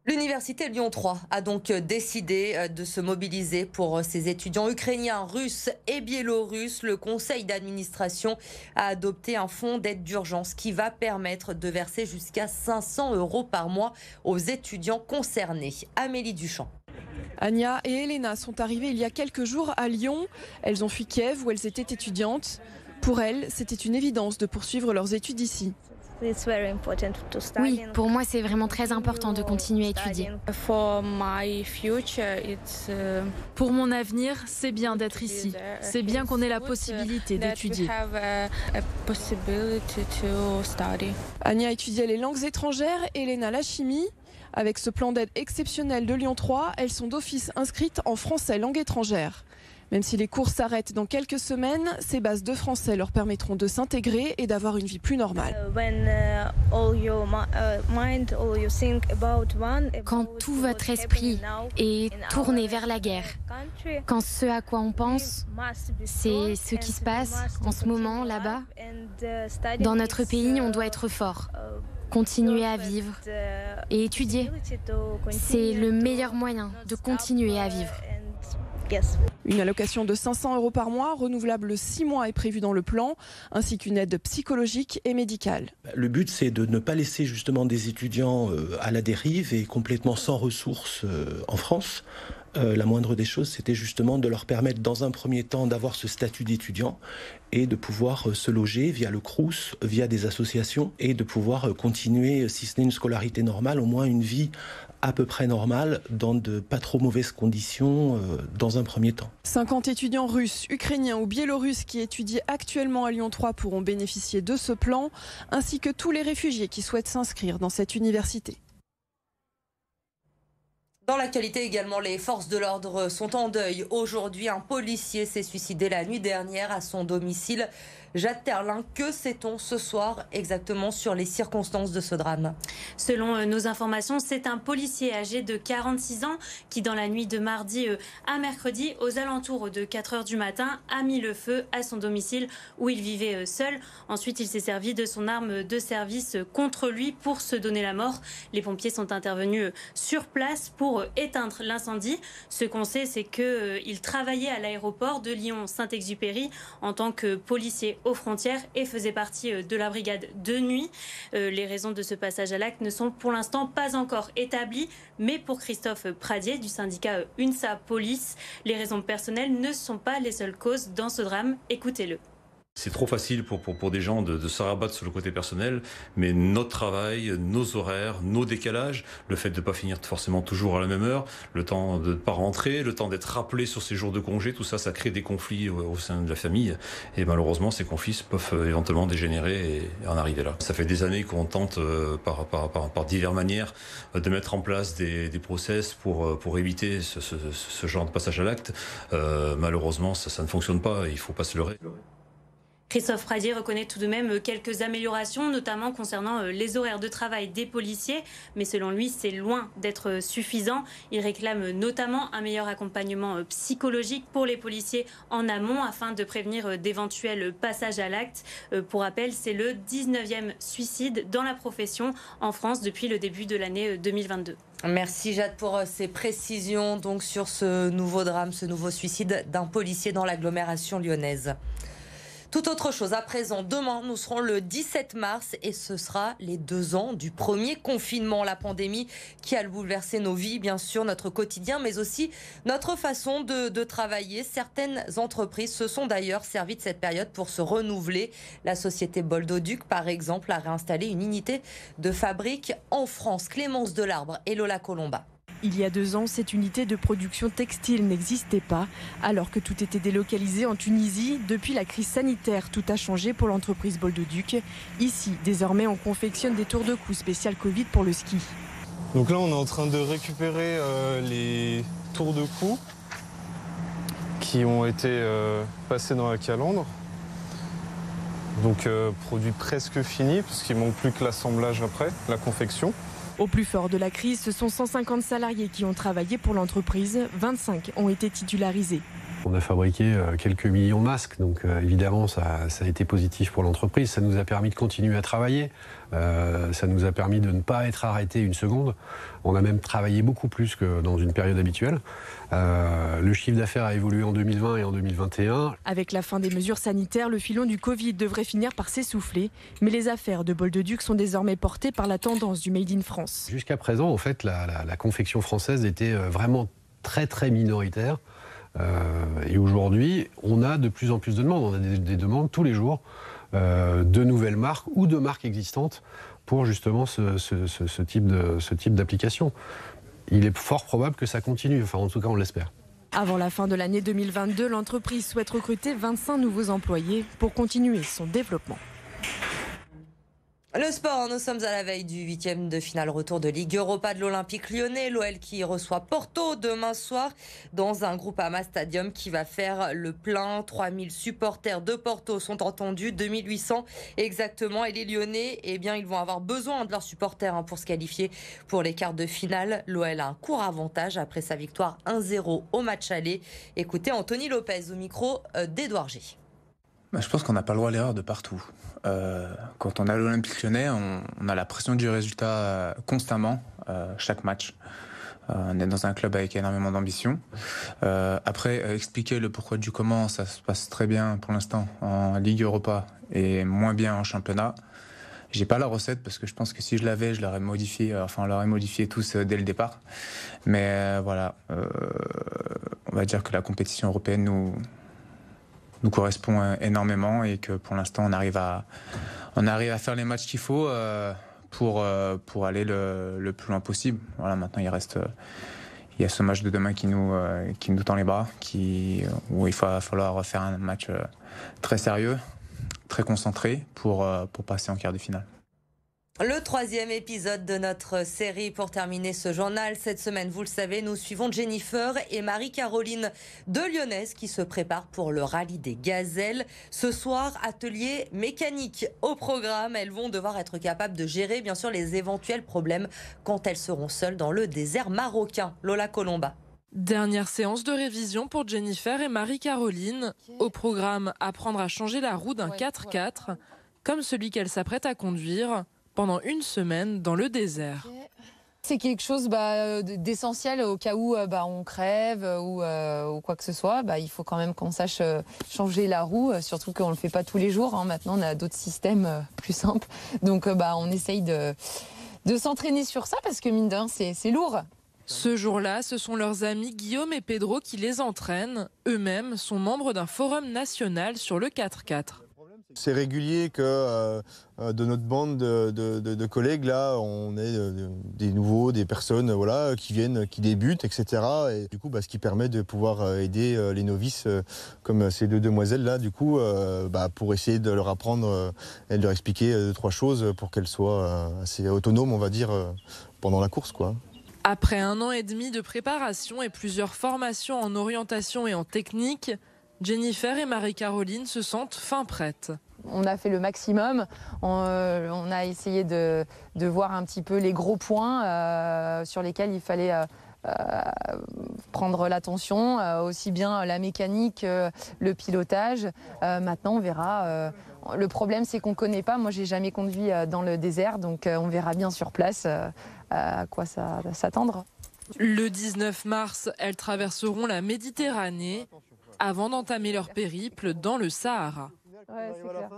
L'université Lyon 3 a donc décidé de se mobiliser pour ses étudiants ukrainiens, russes et biélorusses. Le conseil d'administration a adopté un fonds d'aide d'urgence qui va permettre de verser jusqu'à 500 € par mois aux étudiants concernés. Amélie Duchamp. Anya et Elena sont arrivées il y a quelques jours à Lyon. Elles ont fui Kiev où elles étaient étudiantes. Pour elles, c'était une évidence de poursuivre leurs études ici. Oui, pour moi, c'est vraiment très important de continuer à étudier. Pour mon avenir, c'est bien d'être ici. C'est bien qu'on ait la possibilité d'étudier. Anya étudiait les langues étrangères, Elena la chimie. Avec ce plan d'aide exceptionnel de Lyon 3, elles sont d'office inscrites en français langue étrangère. Même si les cours s'arrêtent dans quelques semaines, ces bases de français leur permettront de s'intégrer et d'avoir une vie plus normale. Quand tout votre esprit est tourné vers la guerre, quand ce à quoi on pense, c'est ce qui se passe en ce moment là-bas, dans notre pays, on doit être fort. Continuer à vivre et étudier. C'est le meilleur moyen de continuer à vivre. Une allocation de 500 € par mois, renouvelable 6 mois, est prévue dans le plan, ainsi qu'une aide psychologique et médicale. Le but, c'est de ne pas laisser justement des étudiants à la dérive et complètement sans ressources en France. La moindre des choses, c'était justement de leur permettre dans un premier temps d'avoir ce statut d'étudiant et de pouvoir se loger via le Crous, via des associations et de pouvoir continuer, si ce n'est une scolarité normale, au moins une vie à peu près normale dans de pas trop mauvaises conditions dans un premier temps. 50 étudiants russes, ukrainiens ou biélorusses qui étudient actuellement à Lyon 3 pourront bénéficier de ce plan, ainsi que tous les réfugiés qui souhaitent s'inscrire dans cette université. Dans l'actualité également, les forces de l'ordre sont en deuil. Aujourd'hui, un policier s'est suicidé la nuit dernière à son domicile. Jade Terlin, que sait-on ce soir exactement sur les circonstances de ce drame? Selon nos informations, c'est un policier âgé de 46 ans qui, dans la nuit de mardi à mercredi, aux alentours de 4 h du matin, a mis le feu à son domicile où il vivait seul. Ensuite, il s'est servi de son arme de service contre lui pour se donner la mort. Les pompiers sont intervenus sur place pour éteindre l'incendie. Ce qu'on sait, c'est qu'il travaillait à l'aéroport de Lyon-Saint-Exupéry en tant que policier aux frontières et faisait partie de la brigade de nuit. Les raisons de ce passage à l'acte ne sont pour l'instant pas encore établies, mais pour Christophe Pradier du syndicat UNSA Police, les raisons personnelles ne sont pas les seules causes dans ce drame. Écoutez-le. C'est trop facile pour des gens de se rabattre sur le côté personnel, mais notre travail, nos horaires, nos décalages, le fait de ne pas finir forcément toujours à la même heure, le temps de ne pas rentrer, le temps d'être rappelé sur ses jours de congé, tout ça, ça crée des conflits au sein de la famille. Et malheureusement, ces conflits peuvent éventuellement dégénérer et en arriver là. Ça fait des années qu'on tente par diverses manières de mettre en place des process pour éviter ce genre de passage à l'acte. Malheureusement, ça ne fonctionne pas et il ne faut pas se leurrer. Christophe Pradier reconnaît tout de même quelques améliorations, notamment concernant les horaires de travail des policiers. Mais selon lui, c'est loin d'être suffisant. Il réclame notamment un meilleur accompagnement psychologique pour les policiers en amont afin de prévenir d'éventuels passages à l'acte. Pour rappel, c'est le 19e suicide dans la profession en France depuis le début de l'année 2022. Merci Jade pour ces précisions donc sur ce nouveau drame, ce nouveau suicide d'un policier dans l'agglomération lyonnaise. Tout autre chose à présent, demain nous serons le 17 mars et ce sera les 2 ans du premier confinement. La pandémie qui a bouleversé nos vies, bien sûr, notre quotidien, mais aussi notre façon de travailler. Certaines entreprises se sont d'ailleurs servies de cette période pour se renouveler. La société Boldoduc, par exemple, a réinstallé une unité de fabrique en France. Clémence Delarbre et Lola Colomba. Il y a 2 ans, cette unité de production textile n'existait pas. Alors que tout était délocalisé en Tunisie, depuis la crise sanitaire, tout a changé pour l'entreprise Boldoduc. Ici, désormais, on confectionne des tours de cou spéciales Covid pour le ski. Donc là, on est en train de récupérer les tours de cou qui ont été passés dans la calandre. Donc produit presque fini, puisqu'il ne manque plus que l'assemblage après, la confection. Au plus fort de la crise, ce sont 150 salariés qui ont travaillé pour l'entreprise. 25 ont été titularisés. On a fabriqué quelques millions de masques, donc évidemment ça a été positif pour l'entreprise. Ça nous a permis de continuer à travailler, ça nous a permis de ne pas être arrêté une seconde. On a même travaillé beaucoup plus que dans une période habituelle. Le chiffre d'affaires a évolué en 2020 et en 2021. Avec la fin des mesures sanitaires, le filon du Covid devrait finir par s'essouffler. Mais les affaires de Bolduc sont désormais portées par la tendance du Made in France. Jusqu'à présent, en fait, la confection française était vraiment très très minoritaire. Et aujourd'hui, on a de plus en plus de demandes. On a des demandes tous les jours de nouvelles marques ou de marques existantes pour justement ce type d'application. Il est fort probable que ça continue, enfin en tout cas on l'espère. Avant la fin de l'année 2022, l'entreprise souhaite recruter 25 nouveaux employés pour continuer son développement. Le sport, nous sommes à la veille du 8e de finale retour de Ligue Europa de l'Olympique Lyonnais. L'OL qui reçoit Porto demain soir dans un Groupama Stadium qui va faire le plein. 3000 supporters de Porto sont entendus, 2800 exactement. Et les Lyonnais, eh bien, ils vont avoir besoin de leurs supporters pour se qualifier pour les quarts de finale. L'OL a un court avantage après sa victoire 1-0 au match aller. Écoutez Anthony Lopez au micro d'Edouard G. Je pense qu'on n'a pas le droit à l'erreur de partout. Quand on a l'Olympique Lyonnais, on a la pression du résultat constamment, chaque match. On est dans un club avec énormément d'ambition. Après, expliquer le pourquoi du comment, ça se passe très bien pour l'instant en Ligue Europa et moins bien en championnat. J'ai pas la recette parce que je pense que si je l'avais, je l'aurais modifié. Enfin, on l'aurait modifié tous dès le départ. Mais voilà, on va dire que la compétition européenne nous correspond énormément et que pour l'instant on arrive à faire les matchs qu'il faut pour aller le plus loin possible. Voilà, maintenant il y a ce match de demain qui nous tend les bras, où il va falloir faire un match très sérieux, très concentré pour passer en quart de finale. Le 3e épisode de notre série pour terminer ce journal. Cette semaine, vous le savez, nous suivons Jennifer et Marie-Caroline de Lyonnaise qui se préparent pour le rallye des gazelles. Ce soir, atelier mécanique au programme. Elles vont devoir être capables de gérer, bien sûr, les éventuels problèmes quand elles seront seules dans le désert marocain. Lola Colomba. Dernière séance de révision pour Jennifer et Marie-Caroline. Au programme, apprendre à changer la roue d'un 4x4, comme celui qu'elles s'apprêtent à conduire pendant une semaine dans le désert. C'est quelque chose d'essentiel au cas où on crève ou quoi que ce soit. Il faut quand même qu'on sache changer la roue, surtout qu'on ne le fait pas tous les jours. Maintenant, on a d'autres systèmes plus simples. Donc, on essaye de s'entraîner sur ça parce que, mine de rien, c'est lourd. Ce jour-là, ce sont leurs amis Guillaume et Pedro qui les entraînent. Eux-mêmes sont membres d'un forum national sur le 4x4. C'est régulier que de notre bande de collègues, là, on ait des nouveaux, des personnes qui viennent, qui débutent, etc. Et du coup, ce qui permet de pouvoir aider les novices comme ces deux demoiselles-là, du coup, pour essayer de leur apprendre et de leur expliquer 2-3 choses pour qu'elles soient assez autonomes, on va dire, pendant la course, quoi. Après 1 an et demi de préparation et plusieurs formations en orientation et en technique, Jennifer et Marie-Caroline se sentent fin prêtes. On a fait le maximum. On a essayé de voir un petit peu les gros points sur lesquels il fallait prendre l'attention, aussi bien la mécanique, le pilotage. Maintenant, on verra. Le problème, c'est qu'on ne connaît pas. Moi, j'ai jamais conduit dans le désert, donc on verra bien sur place à quoi s'attendre. Le 19 mars, elles traverseront la Méditerranée avant d'entamer leur périple dans le Sahara. Ouais, c'est clair.